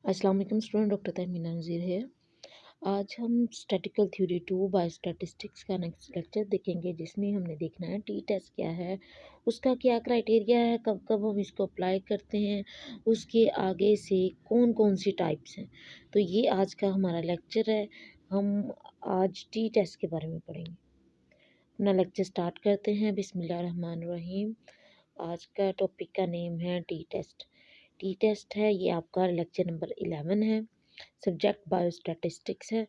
अस्सलाम वालेकुम student, doctor Tahmina नज़ीर है। आज हम स्टैटिकल थ्योरी 2 बायोस्टैटिस्टिक्स का नेक्स्ट लेक्चर देखेंगे, जिसमें हमने देखना है टी टेस्ट क्या है, उसका क्या क्राइटेरिया है, कब कब हम इसको अप्लाई करते हैं, उसके आगे से कौन कौन सी टाइप्स हैं। तो ये आज का हमारा लेक्चर है। हम आज टी टेस्ट के बारे में पढ़ेंगे। अपना लेक्चर स्टार्ट करते हैं। बिस्मिल्लाहिर्रहमानिर्रहीम। आज का टॉपिक का नेम है टी टेस्ट। टी टेस्ट है, ये आपका लेक्चर नंबर 11 है। सब्जेक्ट बायोस्टैटिस्टिक्स है।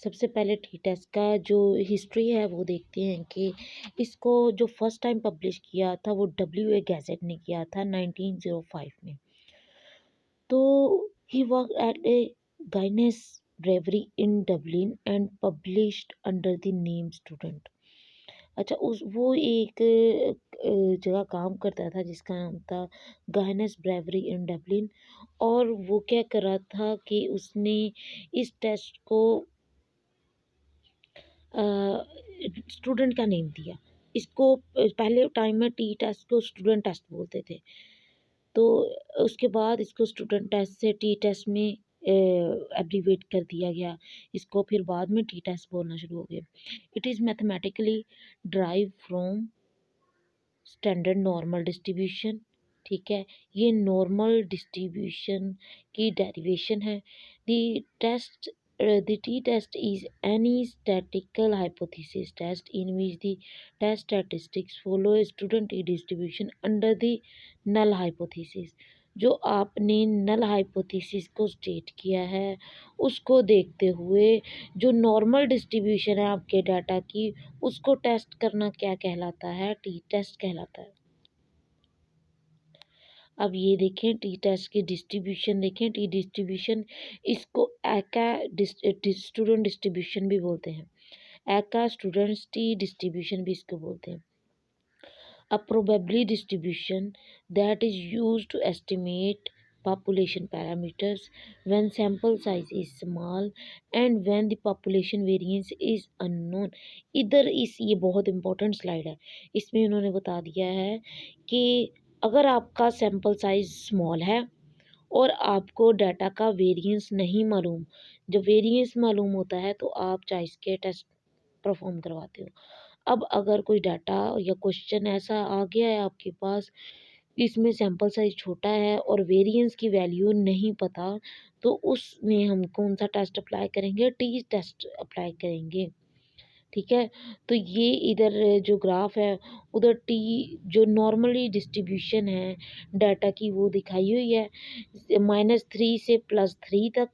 सबसे पहले टी टेस्ट का जो हिस्ट्री है वो देखते हैं कि इसको जो फर्स्ट टाइम पब्लिश किया था वो WA गैजेट ने किया था 1905 में। तो he work at a Guinness brewery in Dublin and published under the name Student. अच्छा, उस वो एक जगह काम करता था जिसका नाम था गाइनेस ब्रेवरी इन डबलिन। और वो क्या कर रहा था कि उसने इस टेस्ट को स्टूडेंट का नेम दिया। इसको पहले टाइम में टी टेस्ट को स्टूडेंट टेस्ट बोलते थे। तो उसके बाद इसको स्टूडेंट टेस्ट से टी टेस्ट में एब्रीवेट कर दिया गया। इसको फिर बाद में टी टेस्ट बोलना शुरू हो गया। It is mathematically drive from standard normal distribution. ठीक है, ये नॉर्मल डिस्ट्रीब्यूशन की डेरिवेशन है। The t-test is any statistical hypothesis test in which the test statistics follow a student t-distribution under the null hypothesis। जो आपने null hypothesis को state किया है उसको देखते हुए जो नॉर्मल डिस्ट्रीब्यूशन है आपके डाटा की, उसको टेस्ट करना क्या कहलाता है? टी टेस्ट कहलाता है। अब ये देखें टी टेस्ट की डिस्ट्रीब्यूशन देखें। टी डिस्ट्रीब्यूशन इसको एका स्टूडेंट डिस्ट्रीब्यूशन भी बोलते हैं। एका स्टूडेंट्स टी डिस्ट्रीब्यूशन भी इसको बोलते हैं। A probability distribution that is used to estimate population parameters when sample size is small and when the population variance is unknown। इधर ये बहुत इंपॉर्टेंट स्लाइड है। इसमें उन्होंने बता दिया है कि अगर आपका सैम्पल साइज स्मॉल है और आपको डाटा का वेरिएंस नहीं मालूम, जब वेरिएंस मालूम होता है तो आप चॉइस के टेस्ट परफॉर्म करवाते हो। अब अगर कोई डाटा या क्वेश्चन ऐसा आ गया है आपके पास, इसमें सैंपल साइज छोटा है और वेरिएंस की वैल्यू नहीं पता, तो उसमें हम कौन सा टेस्ट अप्लाई करेंगे? टी टेस्ट अप्लाई करेंगे। ठीक है, तो ये इधर जो ग्राफ है उधर टी जो नॉर्मली डिस्ट्रीब्यूशन है डाटा की वो दिखाई हुई है -3 से +3 तक।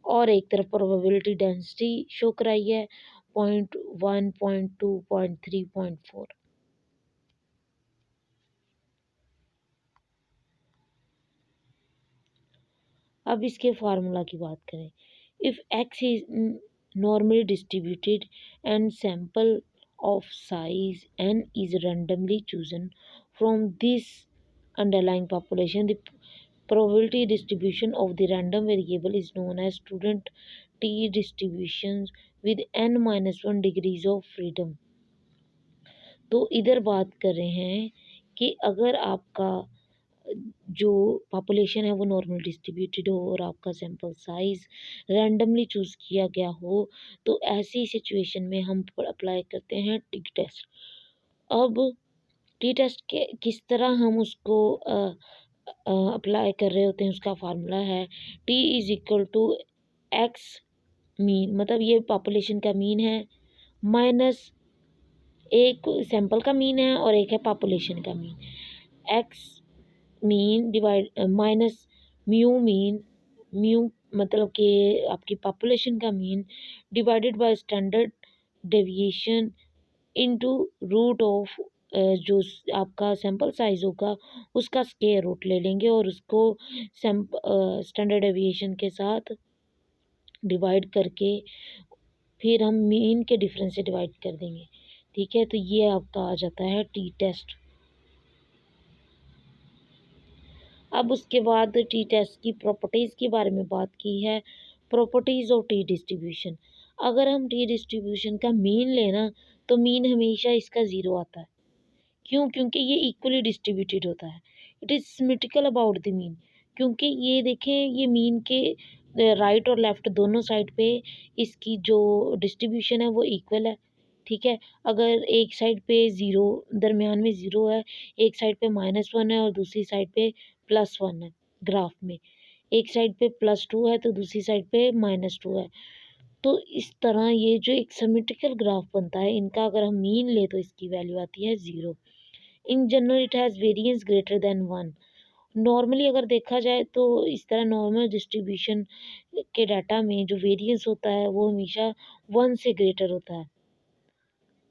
और एक तरफ प्रोबेबिलिटी डेंसिटी शो कराई है 0.1, 0.2, 0.3, 0.4। अब इसके फार्मूला की बात करें। If x is normally distributed and sample of size n is randomly chosen from this underlying population, the probability distribution of the random variable is known as student t distributions with n-1 degrees of freedom। तो इधर बात कर रहे हैं कि अगर आपका जो पॉपुलेशन है वो नॉर्मल डिस्ट्रीब्यूटेड हो और आपका सैंपल साइज रैंडमली चूज़ किया गया हो, तो ऐसी सिचुएशन में हम अप्लाई करते हैं टी टेस्ट। अब टी टेस्ट के किस तरह हम उसको अप्लाई कर रहे होते हैं, उसका फार्मूला है t is equal to x mean, मतलब ये पॉपुलेशन का मीन है माइनस एक सैंपल का मीन है और एक है पॉपुलेशन का mean. X mean divide minus mu मतलब कि आपकी पॉपुलेशन का mean divided by standard deviation into root of जो आपका सैंपल साइज होगा उसका स्क्वायर रूट ले लेंगे और उसको स्टैंडर्ड डेविएशन के साथ डिवाइड करके फिर हम मीन के डिफरेंस से डिवाइड कर देंगे। ठीक है, तो ये आपका आ जाता है टी टेस्ट। अब उसके बाद टी टेस्ट की प्रॉपर्टीज़ के बारे में बात की है। Properties of T distribution. अगर हम टी डिस्ट्रीब्यूशन का मीन लेना तो मीन हमेशा इसका ज़ीरो आता है। क्यों? क्योंकि ये इक्वली डिस्ट्रीब्यूटेड होता है। It is symmetrical about the mean, क्योंकि ये देखें, ये मीन के राइट और लेफ्ट दोनों साइड पे इसकी जो डिस्ट्रीब्यूशन है वो इक्वल है। ठीक है, अगर एक साइड पे ज़ीरो, दरमियान में ज़ीरो है, एक साइड पे -1 है और दूसरी साइड पे +1 है, ग्राफ में एक साइड पे +2 है तो दूसरी साइड पे -2 है, तो इस तरह ये जो एक सिमेट्रिकल ग्राफ बनता है, इनका अगर हम मीन ले तो इसकी वैल्यू आती है 0। In general it has variance greater than 1। Normally अगर देखा जाए तो इस तरह नॉर्मल डिस्ट्रीब्यूशन के डाटा में जो वेरिएंस होता है वो हमेशा 1 से ग्रेटर होता है।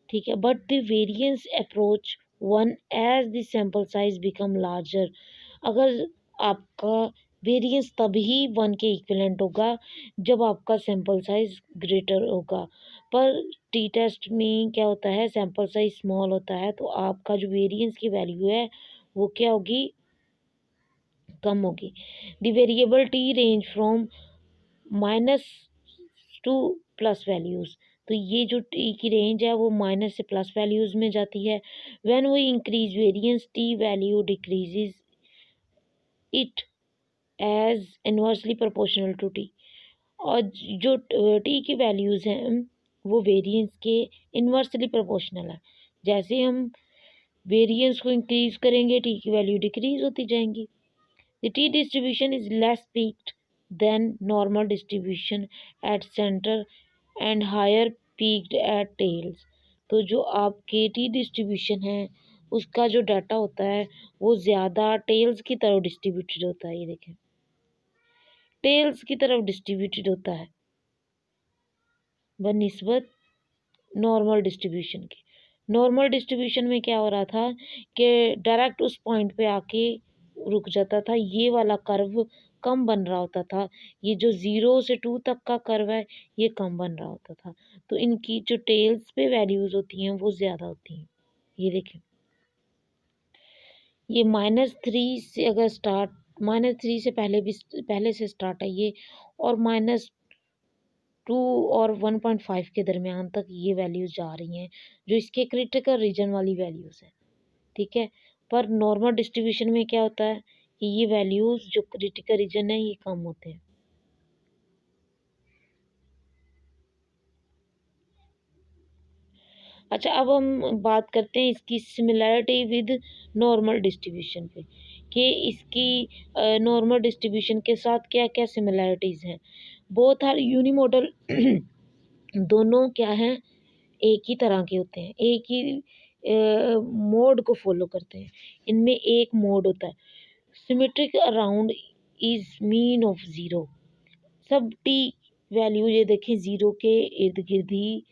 ठीक है, but the variance approach 1 as the sample size become larger. अगर आपका वेरिएंस तभी 1 के इक्विवेलेंट होगा जब आपका सैंपल साइज ग्रेटर होगा। पर टी टेस्ट में क्या होता है, सैंपल साइज स्मॉल होता है तो आपका जो वेरिएंस की वैल्यू है वो क्या होगी, कम होगी। The variable T range from minus two plus values. तो ये जो टी की रेंज है वो माइनस से प्लस वैल्यूज़ में जाती है। When we increase variance t value decreases it as inversely proportional to t. और जो टी की वैल्यूज़ हैं वो वेरिएंस के इन्वर्सली प्रोपोर्शनल है। जैसे हम वेरिएंस को इंक्रीज करेंगे टी की वैल्यू डिक्रीज होती जाएंगी। The T distribution is less peaked than normal distribution at center and higher peaked at tails। तो जो आपके टी डिस्ट्रीब्यूशन है उसका जो डाटा होता है वो ज़्यादा टेल्स की तरफ डिस्ट्रीब्यूटेड होता है। ये देखें, टेल्स की तरफ डिस्ट्रीब्यूटेड होता है बनिस्बत नॉर्मल डिस्ट्रीब्यूशन के। नॉर्मल डिस्ट्रीब्यूशन में क्या हो रहा था कि डायरेक्ट उस पॉइंट पे आके रुक जाता था, ये वाला कर्व कम बन रहा होता था। ये जो 0 से 2 तक का कर्व है ये कम बन रहा होता था, तो इनकी जो टेल्स पे वैल्यूज़ होती हैं वो ज़्यादा होती हैं। ये देखें, ये -3 से अगर स्टार्ट, -3 से पहले भी पहले से स्टार्ट है ये, और -2 और 1.5 के दरमियान तक ये वैल्यूज़ जा रही हैं जो इसके क्रिटिकल रीजन वाली वैल्यूज़ हैं। ठीक है, पर नॉर्मल डिस्ट्रीब्यूशन में क्या होता है कि ये वैल्यूज़ जो क्रिटिकल रीजन है ये कम होते हैं। अच्छा, अब हम बात करते हैं इसकी सिमिलैरिटी विद नॉर्मल डिस्ट्रीब्यूशन पे, कि इसकी नॉर्मल डिस्ट्रीब्यूशन के साथ क्या क्या सिमिलैरिटीज़ हैं। बोथ आर यूनिमोडल दोनों क्या हैं, एक ही तरह के होते हैं, एक ही मोड को फॉलो करते हैं। इनमें एक मोड होता है symmetric around is mean of zero. सब टी वैल्यू ये देखें ज़ीरो के इर्द गिर्द ही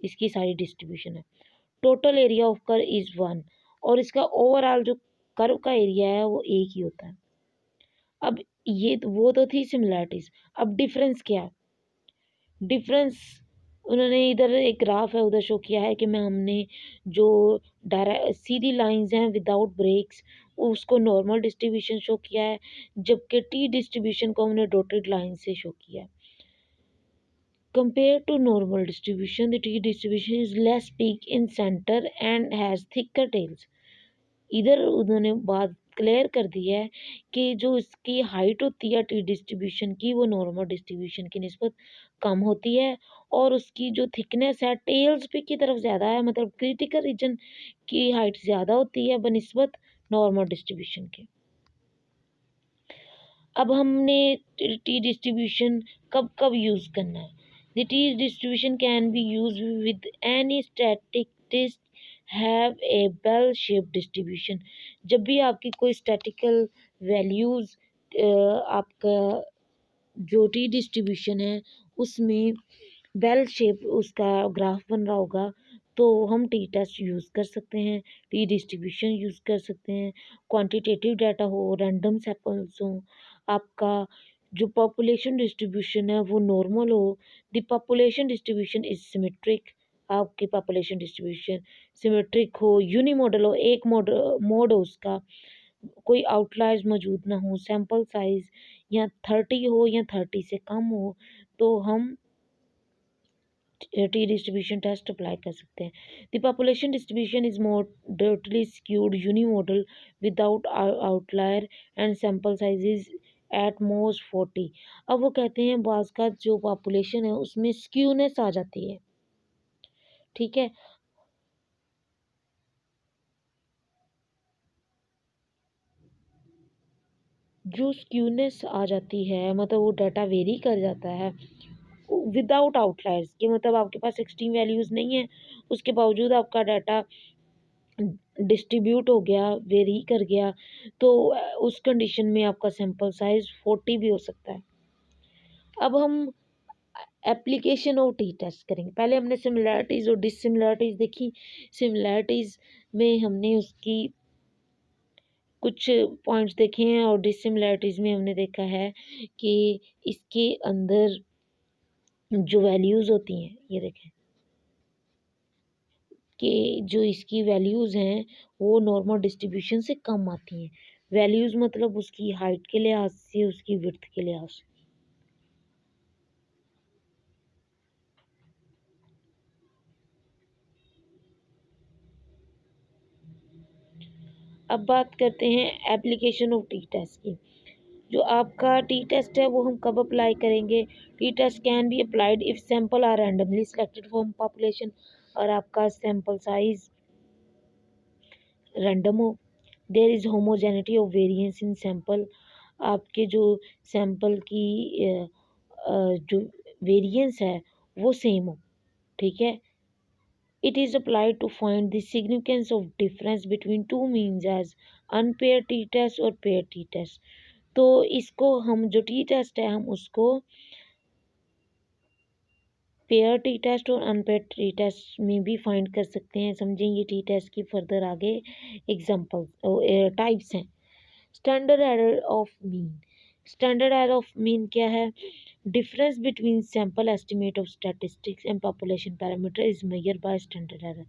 इसकी सारी डिस्ट्रीब्यूशन है। Total area of curve is 1 और इसका ओवरऑल जो कर्व का एरिया है वो एक ही होता है। अब ये तो वो तो थी सिमिलैरिटीज, अब डिफरेंस क्या है। डिफरेंस उन्होंने इधर एक ग्राफ है उधर शो किया है कि मैं हमने जो डायरेक्ट सीधी लाइंस हैं विदाउट ब्रेक्स उसको नॉर्मल डिस्ट्रीब्यूशन शो किया है, जबकि टी डिस्ट्रीब्यूशन को हमने डॉटेड लाइन से शो किया है। Compared to normal distribution, the T distribution is less peak in center and has thicker tails। इधर उन्होंने बात क्लियर कर दी है कि जो इसकी हाइट होती है टी डिस्ट्रीब्यूशन की वो नॉर्मल डिस्ट्रीब्यूशन की निस्बत कम होती है, और उसकी जो थिकनेस है टेल्स पे की तरफ ज़्यादा है, मतलब क्रिटिकल रीजन की हाइट ज़्यादा होती है बनिस्बत नॉर्मल डिस्ट्रीब्यूशन के। अब हमने टी डिस्ट्रीब्यूशन कब कब यूज़ करना है। The t distribution can be use with any static test have a bell shape distribution. जब भी आपकी कोई स्टैटिकल वैल्यूज़ आपका जो टी डिस्ट्रीब्यूशन है उसमें बेल शेप उसका ग्राफ बन रहा होगा तो हम टी टेस्ट यूज़ कर सकते हैं, टी डिस्ट्रीब्यूशन यूज़ कर सकते हैं। क्वांटिटेटिव डाटा हो, रैंडम सैंपल्स हो, आपका जो पॉपुलेशन डिस्ट्रीब्यूशन है वो नॉर्मल हो, the population distribution is symmetric. आपकी पॉपुलेशन डिस्ट्रीब्यूशन सिमेट्रिक हो, यूनिमॉडल हो, एक मोड हो उसका, कोई आउटलायर्स मौजूद ना हो, सैंपल साइज या 30 हो या 30 से कम हो, तो हम टी डिस्ट्रीब्यूशन टेस्ट अप्लाई कर सकते हैं। The population distribution is moderately skewed unimodal without outlier and sample size is at most 40। अब वो कहते हैं बाज़ का जो पॉपुलेशन है उसमें स्क्यूनेस आ जाती है, ठीक है। जो स्क्यूनेस आ जाती है मतलब वो डाटा वेरी कर जाता है विदाउट आउटलायर्स, कि मतलब आपके पास एक्सट्रीम वैल्यूज़ नहीं है, उसके बावजूद आपका डाटा डिस्ट्रीब्यूट हो गया, वेरी कर गया, तो उस कंडीशन में आपका सैंपल साइज़ 40 भी हो सकता है। अब हम एप्लीकेशन ऑफ टी टेस्ट करेंगे। पहले हमने सिमिलैरिटीज़ और डिससिमिलैरिटीज़ देखी। सिमिलैरिटीज़ में हमने उसकी कुछ पॉइंट्स देखे हैं और डिससिमिलैरिटीज़ में हमने देखा है कि इसके अंदर जो वैल्यूज़ होती हैं, ये देखें कि जो इसकी वैल्यूज़ हैं वो नॉर्मल डिस्ट्रीब्यूशन से कम आती हैं। वैल्यूज़ मतलब उसकी हाइट के लिहाज से, उसकी विड्थ के लिहाज से। अब बात करते हैं एप्लीकेशन ऑफ टी टेस्ट की। जो आपका टी टेस्ट है वो हम कब अप्लाई करेंगे? T test can be applied if sample are randomly selected from population, और आपका सैंपल साइज रैंडम हो। There is homogeneity of variance in sample, आपके जो सैंपल की जो वेरिएंस है वो सेम हो, ठीक है। It is applied to find the significance of difference between two means as unpair t test और पेयर टी टेस्ट। तो इसको हम जो टी टेस्ट है हम उसको पेयर टी टेस्ट और अनपेयर टी टेस्ट में भी फाइंड कर सकते हैं। समझेंगे टी टेस्ट की फर्दर आगे एग्जांपल टाइप्स हैं। Standard error of mean. Standard error of mean क्या है? Difference between sample estimate of statistics and population parameter is measured by standard error.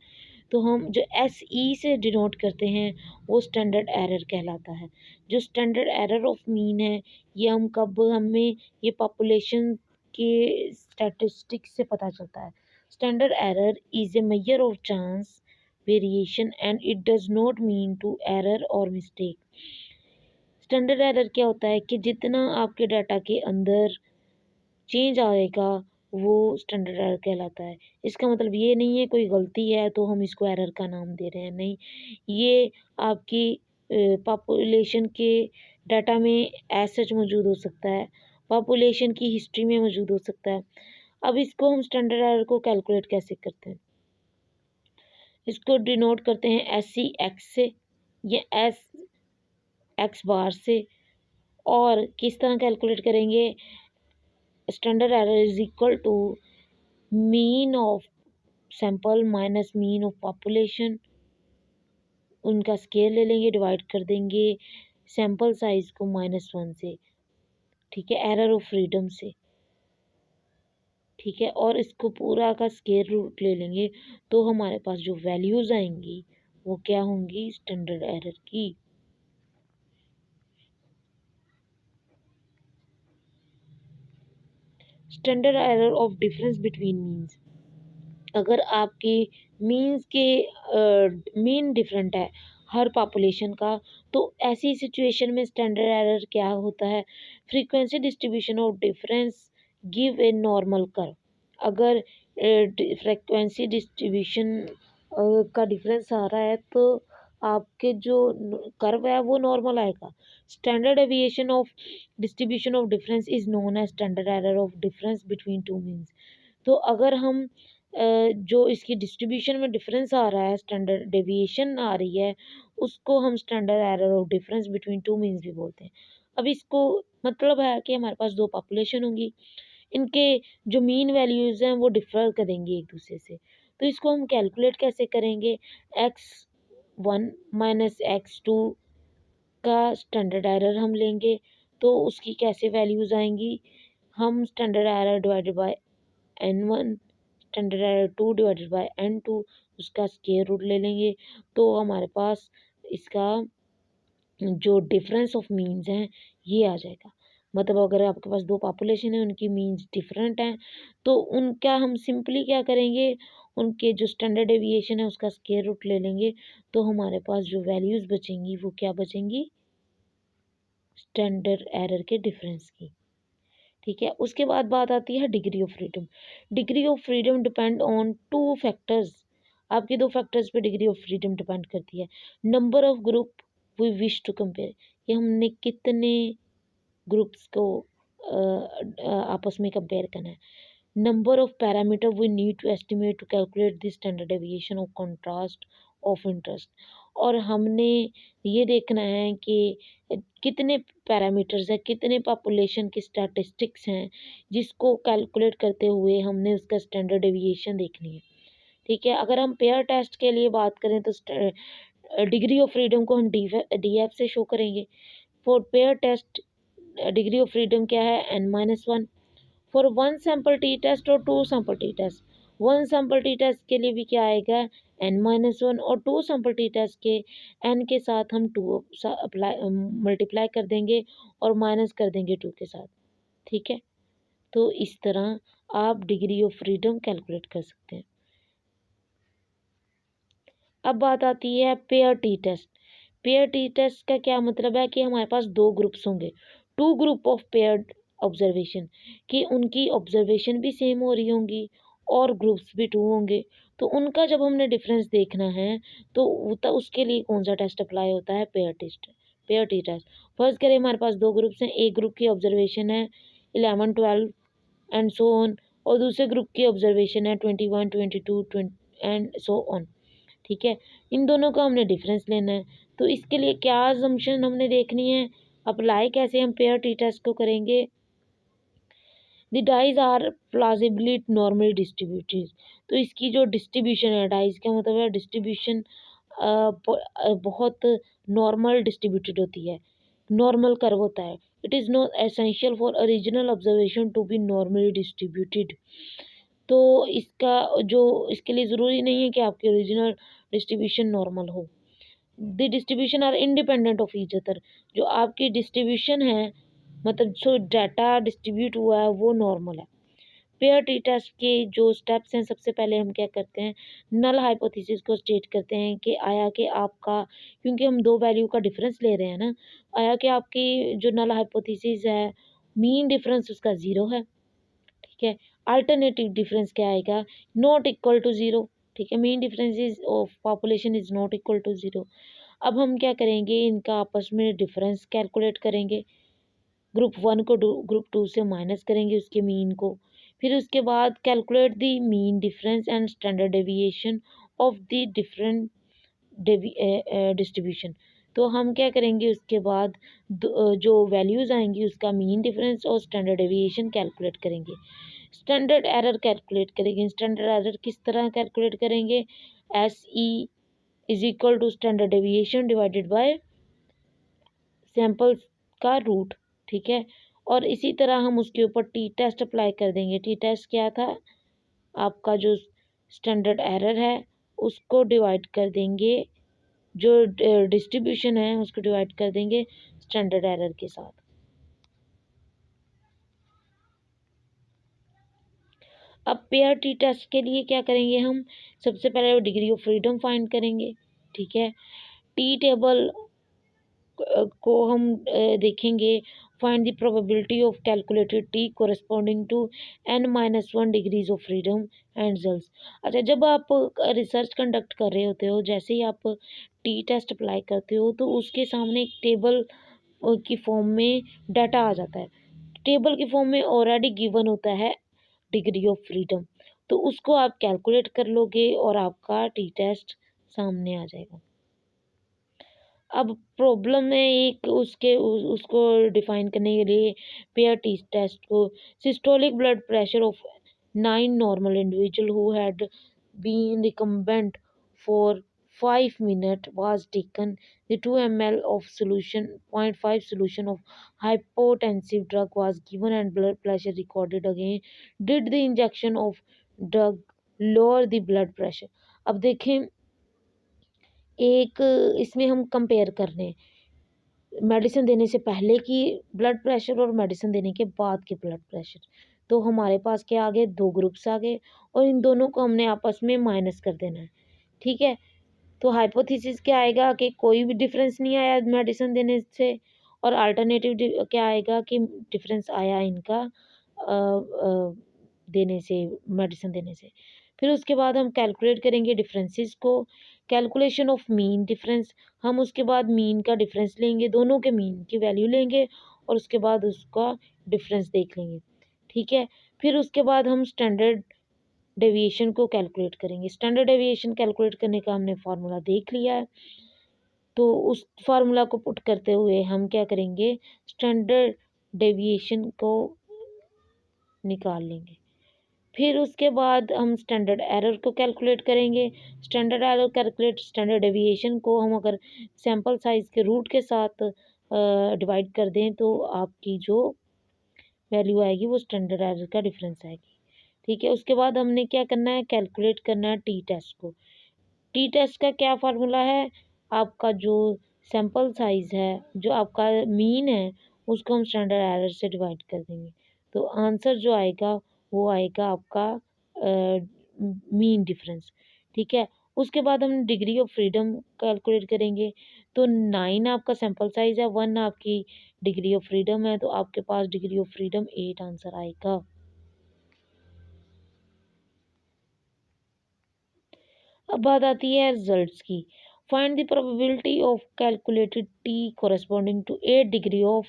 तो हम जो एस ई से डिनोट करते हैं वो स्टैंडर्ड एरर कहलाता है। जो स्टैंडर्ड एरर ऑफ मीन है ये हम कब हमें ये पॉपुलेशन के स्टैटिस्टिक्स से पता चलता है। Standard error is a measure of chance variation and it does not mean to error और मिस्टेक। स्टैंडर्ड एरर क्या होता है कि जितना आपके डाटा के अंदर चेंज आएगा वो स्टैंडर्ड एरर कहलाता है। इसका मतलब ये नहीं है कोई गलती है तो हम इसको एरर का नाम दे रहे हैं, नहीं। ये आपकी पॉपुलेशन के डाटा में एज सच मौजूद हो सकता है, पॉपुलेशन की हिस्ट्री में मौजूद हो सकता है। अब इसको हम स्टैंडर्ड एरर को कैलकुलेट कैसे करते हैं? इसको डिनोट करते हैं एस सी एक्स से या एस एक्स बार से। और किस तरह कैलकुलेट करेंगे? Standard error is equal to mean of sample minus mean of population, उनका स्केयर ले लेंगे, डिवाइड कर देंगे सैंपल साइज को -1 से, ठीक है, एरर ऑफ फ्रीडम से, ठीक है। और इसको पूरा का स्केयर रूट ले लेंगे तो हमारे पास जो वैल्यूज़ आएंगी वो क्या होंगी? स्टैंडर्ड एरर की। Standard error of difference between means. अगर आपके मीन्स के मीन डिफरेंट है हर पॉपुलेशन का, तो ऐसी सिचुएशन में स्टैंडर्ड एरर क्या होता है? Frequency distribution of difference give a normal curve. अगर फ्रीक्वेंसी डिस्ट्रीब्यूशन का डिफरेंस आ रहा है तो आपके जो कर्व है वो नॉर्मल आएगा। Standard deviation of distribution of difference is known as standard error of difference between two means. तो अगर हम जो इसकी डिस्ट्रीब्यूशन में डिफरेंस आ रहा है, स्टैंडर्ड डेविएशन आ रही है, उसको हम standard error of difference between two means भी बोलते हैं। अब इसको मतलब है कि हमारे पास दो पॉपुलेशन होंगी, इनके जो मीन वैल्यूज़ हैं वो डिफर करेंगे एक दूसरे से। तो इसको हम कैलकुलेट कैसे करेंगे? x1 माइनस x2 का स्टैंडर्ड एरर हम लेंगे तो उसकी कैसे वैल्यूज़ आएंगी? हम standard error divided by n1, standard error 2 divided by n2, उसका स्क्वायर रूट ले लेंगे तो हमारे पास इसका जो डिफरेंस ऑफ मीन्स हैं ये आ जाएगा। मतलब अगर आपके पास दो पॉपुलेशन है उनकी मीन्स डिफरेंट हैं तो उनका हम सिंपली क्या करेंगे? उनके जो स्टैंडर्ड डेविएशन है उसका स्क्वायर रूट ले लेंगे तो हमारे पास जो वैल्यूज़ बचेंगी वो क्या बचेंगी? स्टैंडर्ड एरर के डिफरेंस की। ठीक है, उसके बाद बात आती है degree of freedom. Degree of freedom depend on two factors. आपके दो फैक्टर्स पे डिग्री ऑफ फ्रीडम डिपेंड करती है। Number of group we wish to compare, कि हमने कितने ग्रुप्स को आपस में कंपेयर करना है। Number of parameter we need to estimate to calculate the standard deviation of contrast of interest, और हमने ये देखना है कि कितने पैरामीटर्स हैं, कितने पॉपुलेशन के स्टैटिस्टिक्स हैं, जिसको कैलकुलेट करते हुए हमने उसका स्टैंडर्ड डेविएशन देखनी है। ठीक है, अगर हम पेयर टेस्ट के लिए बात करें तो डिग्री ऑफ फ्रीडम को हम डी एफ से शो करेंगे। For pair test degree of freedom क्या है, n-1 for one sample t test और two sample t test. One sample t test के लिए भी क्या आएगा, n-1, और टू सैम्पल टी टेस्ट के n के साथ हम टू अप्लाई मल्टीप्लाई कर देंगे और माइनस कर देंगे टू के साथ। ठीक है, तो इस तरह आप डिग्री ऑफ फ्रीडम कैलकुलेट कर सकते हैं। अब बात आती है pair t test. Pair t test का क्या मतलब है कि हमारे पास दो ग्रुप्स होंगे, two group of paired observation, कि उनकी ऑब्जर्वेशन भी सेम हो रही होंगी और ग्रुप्स भी टू होंगे। तो उनका जब हमने डिफरेंस देखना है तो उसके लिए कौन सा टेस्ट अप्लाई होता है, pair test, pair t test. First करें, हमारे पास दो ग्रुप्स हैं, एक ग्रुप की ऑब्जर्वेशन है 11, 12 एंड सो ऑन, और दूसरे ग्रुप की ऑब्जर्वेशन है 21, 22 एंड सो ऑन। ठीक है, इन दोनों का हमने डिफरेंस लेना है। तो इसके लिए क्या अजम्पशन हमने देखनी है, अप्लाई कैसे हम पेयर टी टेस्ट को करेंगे। The dies are plausibly normally distributed, तो इसकी जो डिस्ट्रीब्यूशन है, डाइज का मतलब है डिस्ट्रीब्यूशन बहुत नॉर्मल डिस्ट्रीब्यूटेड होती है, नॉर्मल कर्व होता है। It is not essential for original observation to be normally distributed. तो इसका जो इसके लिए ज़रूरी नहीं है कि आपकी ओरिजिनल डिस्ट्रीब्यूशन नॉर्मल हो। The distribution are independent of each other, जो आपकी डिस्ट्रीब्यूशन है, मतलब जो डाटा डिस्ट्रीब्यूट हुआ है वो नॉर्मल है। पेयर टी टेस्ट के जो स्टेप्स हैं, सबसे पहले हम क्या करते हैं, नल हाइपोथेसिस को स्टेट करते हैं कि आया कि आपका, क्योंकि हम दो वैल्यू का डिफरेंस ले रहे हैं ना, आया कि आपकी जो नल हाइपोथेसिस है मीन डिफरेंस उसका ज़ीरो है। ठीक है, अल्टरनेटिव डिफरेंस क्या आएगा, नॉट इक्वल टू ज़ीरो। ठीक है, mean difference is of population is not equal to zero. अब हम क्या करेंगे, इनका आपस में डिफरेंस कैलकुलेट करेंगे, ग्रुप 1 को ग्रुप 2 से माइनस करेंगे उसके मीन को, फिर उसके बाद calculate the mean difference and standard deviation of the different distribution. तो हम क्या करेंगे, उसके बाद जो वैल्यूज़ आएंगी उसका मीन डिफरेंस और स्टैंडर्ड डेविएशन कैलकुलेट करेंगे। स्टैंडर्ड एरर कैलकुलेट करेंगे। स्टैंडर्ड एरर किस तरह कैलकुलेट करेंगे, SE is equal to standard deviation divided by samples का रूट। ठीक है, और इसी तरह हम उसके ऊपर टी टेस्ट अप्लाई कर देंगे। टी टेस्ट क्या था, आपका जो स्टैंडर्ड एरर है उसको डिवाइड कर देंगे, जो डिस्ट्रीब्यूशन है उसको डिवाइड कर देंगे स्टैंडर्ड एरर के साथ। अब पेयर टी टेस्ट के लिए क्या करेंगे, हम सबसे पहले डिग्री ऑफ फ्रीडम फाइंड करेंगे। ठीक है, टी टेबल को हम देखेंगे, find the probability of calculated t corresponding to n-1 degrees of freedom and results. अच्छा, जब आप रिसर्च कंडक्ट कर रहे होते हो, जैसे ही आप टी टेस्ट अप्लाई करते हो तो उसके सामने एक टेबल की फॉर्म में डाटा आ जाता है। टेबल की फॉर्म में ऑलरेडी गिवन होता है डिग्री ऑफ फ्रीडम, तो उसको आप कैलकुलेट कर लोगे और आपका टी टेस्ट सामने आ जाएगा। अब प्रॉब्लम में एक उसको डिफाइन करने के लिए पेयर टी टेस्ट को, systolic blood pressure of 9 normal individual who had been recumbent for 5 minute was taken, the 2 ml of solution 0.5 solution of hypotensive drug was given and blood pressure recorded again. Did the injection of drug lower the blood pressure? अब देखें, एक इसमें हम compare कर रहे हैं medicine देने से पहले की ब्लड प्रेशर और मेडिसिन देने के बाद के ब्लड प्रेशर। तो हमारे पास क्या आ गए, दो ग्रुप्स आ गए और इन दोनों को हमने आपस में माइनस कर देना है। ठीक है, तो हाइपोथेसिस क्या आएगा कि कोई भी डिफरेंस नहीं आया मेडिसिन देने से और अल्टरनेटिव क्या आएगा कि डिफरेंस आया इनका देने से, मेडिसिन देने से। फिर उसके बाद हम कैलकुलेट करेंगे डिफरेंसेस को। कैलकुलेशन ऑफ मीन डिफरेंस, हम उसके बाद मीन का डिफरेंस लेंगे, दोनों के मीन की वैल्यू लेंगे और उसके बाद उसका डिफरेंस देख लेंगे। ठीक है, फिर उसके बाद हम स्टैंडर्ड डेविएशन को कैलकुलेट करेंगे। स्टैंडर्ड डेविएशन कैलकुलेट करने का हमने फार्मूला देख लिया है, तो उस फार्मूला को पुट करते हुए हम क्या करेंगे, स्टैंडर्ड डेविएशन को निकाल लेंगे। फिर उसके बाद हम स्टैंडर्ड एरर को कैलकुलेट करेंगे। Standard error calculate, standard deviation को हम अगर सैंपल साइज के रूट के साथ डिवाइड कर दें तो आपकी जो वैल्यू आएगी वो स्टैंडर्ड एरर का डिफरेंस आएगी। ठीक है, उसके बाद हमने क्या करना है, कैलकुलेट करना है टी टेस्ट को। टी टेस्ट का क्या फार्मूला है, आपका जो सैंपल साइज है, जो आपका मीन है, उसको हम स्टैंडर्ड एरर से डिवाइड कर देंगे, तो आंसर जो आएगा वो आएगा आपका मीन डिफरेंस। ठीक है, उसके बाद हम डिग्री ऑफ फ्रीडम कैलकुलेट करेंगे। तो 9 आपका सैंपल साइज है, 1 आपकी डिग्री ऑफ फ्रीडम है, तो आपके पास डिग्री ऑफ फ्रीडम 8 आंसर आएगा। अब बात आती है रिजल्ट्स की। Find the probability of calculated t corresponding to 8 degree of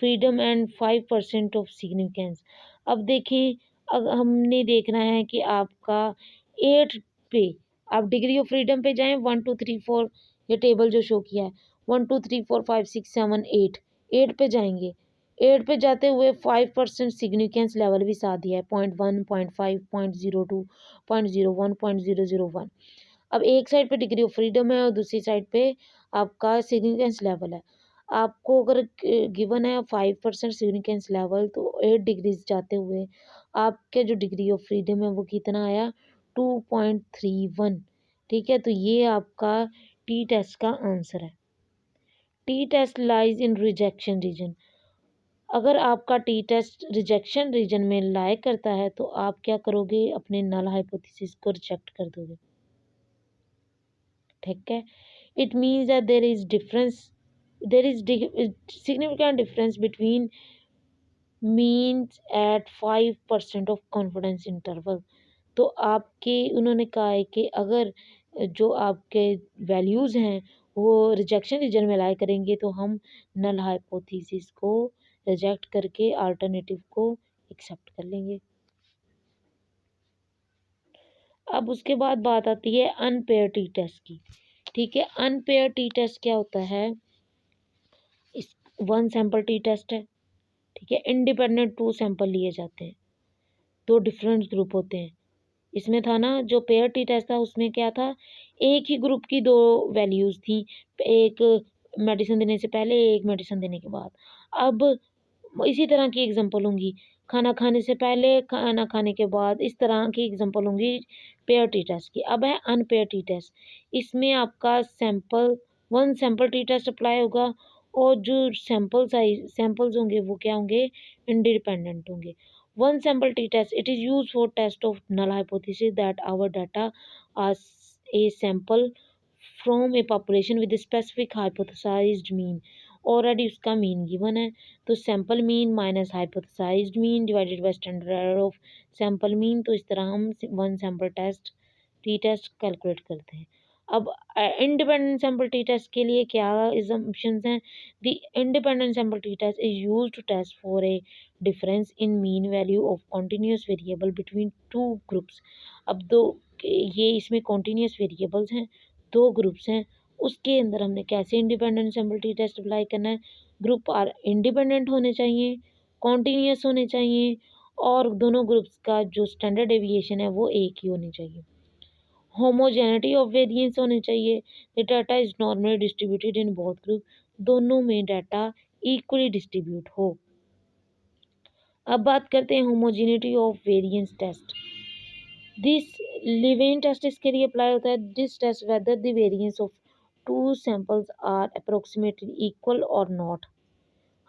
freedom and 5% of significance. अब देखें, अब हमने देखना है कि आपका 8 पे, आप डिग्री ऑफ फ्रीडम पे जाएं, 1 2 3 4, ये टेबल जो शो किया है, 1 2 3 4 5 6 7 8, 8 पे जाएंगे। 8 पे जाते हुए 5% सिग्निफिकेंस लेवल भी साथ दिया है, 0.1 0.5 0.02 0.01 0.001। अब एक साइड पे डिग्री ऑफ फ्रीडम है और दूसरी साइड पे आपका सिग्निफिकेंस लेवल है। आपको अगर गिवन है 5% सिग्निफिकेंस लेवल, तो 8 डिग्रीज जाते हुए आपके जो डिग्री ऑफ फ्रीडम है वो कितना आया, 2.31। ठीक है, तो ये आपका टी टेस्ट का आंसर है। T test lies in rejection region. अगर आपका टी टेस्ट रिजेक्शन रीजन में लाई करता है तो आप क्या करोगे, अपने नल हाइपोथेसिस को रिजेक्ट कर दोगे। ठीक है, it means that there is significant difference between means at 5% of confidence interval। तो आपके उन्होंने कहा है कि अगर जो आपके वैल्यूज़ हैं वो रिजेक्शन रीजन में लाई करेंगे तो हम नल हाइपोथेसिस को रिजेक्ट करके अल्टरनेटिव को एक्सेप्ट कर लेंगे। अब उसके बाद बात आती है अनपेयर टी टेस्ट की। ठीक है, अनपेयर टी टेस्ट क्या होता है, इस 1 सैंपल टी टेस्ट है। ठीक है, इंडिपेंडेंट 2 सैंपल लिए जाते हैं, 2 डिफरेंट ग्रुप होते हैं। इसमें था ना जो पेयर टी टेस्ट था, उसमें क्या था, एक ही ग्रुप की 2 वैल्यूज़ थी, एक मेडिसिन देने से पहले, एक मेडिसिन देने के बाद। अब इसी तरह की एग्जांपल होंगी, खाना खाने से पहले, खाना खाने के बाद, इस तरह की एग्जांपल होंगी पेयर टी टेस्ट की। अब है अनपेयर टी टेस्ट, इसमें आपका sample 1 sample t test apply होगा और जो सैंपल्स होंगे वो क्या होंगे, इंडिपेंडेंट होंगे। 1 sample t-test, it is used for test of null hypothesis that our data are a sample from a population with a specific hypothesized mean। Already उसका mean given है, तो sample mean minus hypothesised mean divided by standard error of sample mean. तो इस तरह हम 1 sample test t test calculate करते हैं। अब इंडिपेंडेंट सैंपल टी टेस्ट के लिए क्या assumptions हैं, the independent sample t test is used to test for a difference in mean value of continuous variable between 2 groups. अब ये इसमें कॉन्टिन्यूस वेरिएबल्स हैं, 2 ग्रुप्स हैं, उसके अंदर हमने कैसे independent sample t test apply करना है, ग्रुप आर इंडिपेंडेंट होने चाहिए, कॉन्टिन्यूस होने चाहिए और दोनों ग्रुप्स का जो स्टैंडर्ड डेविएशन है वो एक ही होनी चाहिए। होमोजेनिटी ऑफ वेरिएंस होने चाहिए, the data is normally distributed in both group, दोनों में डाटा इक्वली डिस्ट्रीब्यूट हो। अब बात करते हैं homogeneity of variance test. This Levene test इसके लिए अप्लाई होता है, this test whether the variance of 2 samples are approximately equal और नॉट।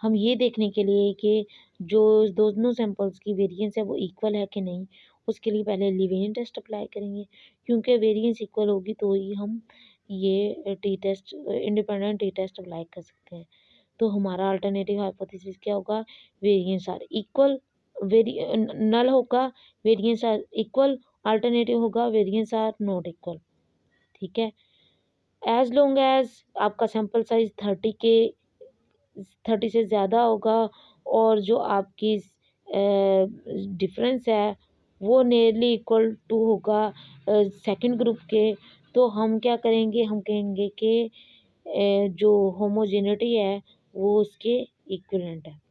हम ये देखने के लिए कि जो दोनों सैंपल्स की वेरिएंस है वो इक्वल है कि नहीं, उसके लिए पहले लिवेन टेस्ट अप्लाई करेंगे, क्योंकि वेरिएंस इक्वल होगी तो ही हम ये t test, independent t test apply कर सकते हैं। तो हमारा अल्टरनेटिव हाइपोथेसिस क्या होगा, वेरिएंस आर इक्वल, नल होगा, वेरिएंस आर इक्वल, अल्टरनेटिव होगा वेरिएंस आर नॉट इक्वल। ठीक है, एज लॉन्ग एज आपका सैंपल साइज 30 से ज़्यादा होगा और जो आपकी डिफरेंस है वो नियरली इक्वल टू होगा सेकंड ग्रुप के, तो हम क्या करेंगे, हम कहेंगे कि जो होमोजेनिटी है वो उसके इक्विवेलेंट है।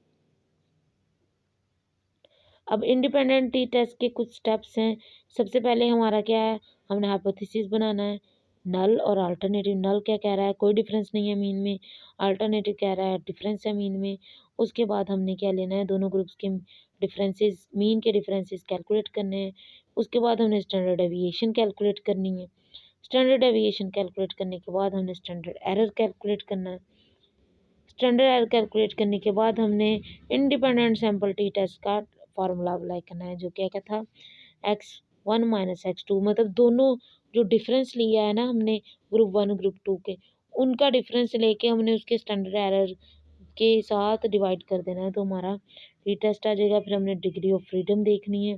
अब इंडिपेंडेंट टी टेस्ट के कुछ स्टेप्स हैं। सबसे पहले हमारा क्या है, हमने हाइपोथेसिस बनाना है। नल और अल्टरनेटिव, नल क्या कह रहा है, कोई डिफरेंस नहीं है मीन में, अल्टरनेटिव कह रहा है डिफरेंस है मीन में। उसके बाद हमने क्या लेना है, दोनों ग्रुप्स के डिफरेंसेस, मीन के डिफरेंसेस कैलकुलेट करने हैं। उसके बाद हमने स्टैंडर्ड डेविएशन कैलकुलेट करनी है। स्टैंडर्ड डेविएशन कैलकुलेट करने के बाद हमने स्टैंडर्ड एरर कैलकुलेट करना है। स्टैंडर्ड एरर कैलकुलेट करने के बाद हमने इंडिपेंडेंट सैंपल टी टेस्ट का फार्मूला अप्लाई करना है, जो क्या क्या था, x1 माइनस x2, मतलब दोनों जो डिफरेंस लिया है ना हमने ग्रुप 1 ग्रुप 2 के, उनका डिफरेंस लेके हमने उसके स्टैंडर्ड एरर के साथ डिवाइड कर देना है, तो हमारा टी टेस्ट आ जाएगा। फिर हमने डिग्री ऑफ फ्रीडम देखनी है।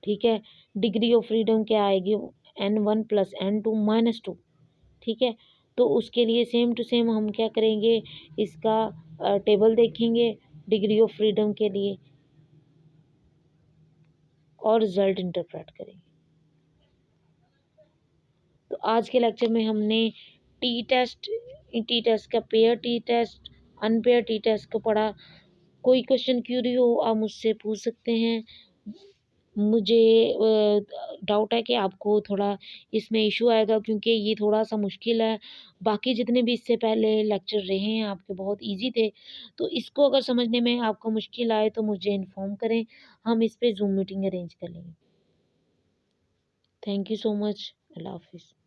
ठीक है, डिग्री ऑफ फ्रीडम क्या आएगी, n1 प्लस n2 माइनस 2। ठीक है, तो उसके लिए सेम टू सेम हम क्या करेंगे, इसका टेबल देखेंगे डिग्री ऑफ फ्रीडम के लिए और रिजल्ट इंटरप्रेट करेंगे। तो आज के लेक्चर में हमने टी टेस्ट का pair t test, unpair t test को पढ़ा। कोई क्वेश्चन क्यूरी हो आप मुझसे पूछ सकते हैं। मुझे डाउट है कि आपको थोड़ा इसमें इशू आएगा क्योंकि ये थोड़ा सा मुश्किल है। बाकी जितने भी इससे पहले लेक्चर रहे हैं आपके बहुत इजी थे, तो इसको अगर समझने में आपको मुश्किल आए तो मुझे इन्फॉर्म करें, हम इस पे जूम मीटिंग अरेंज कर लेंगे। Thank you so much. अल्लाह हाफिज़।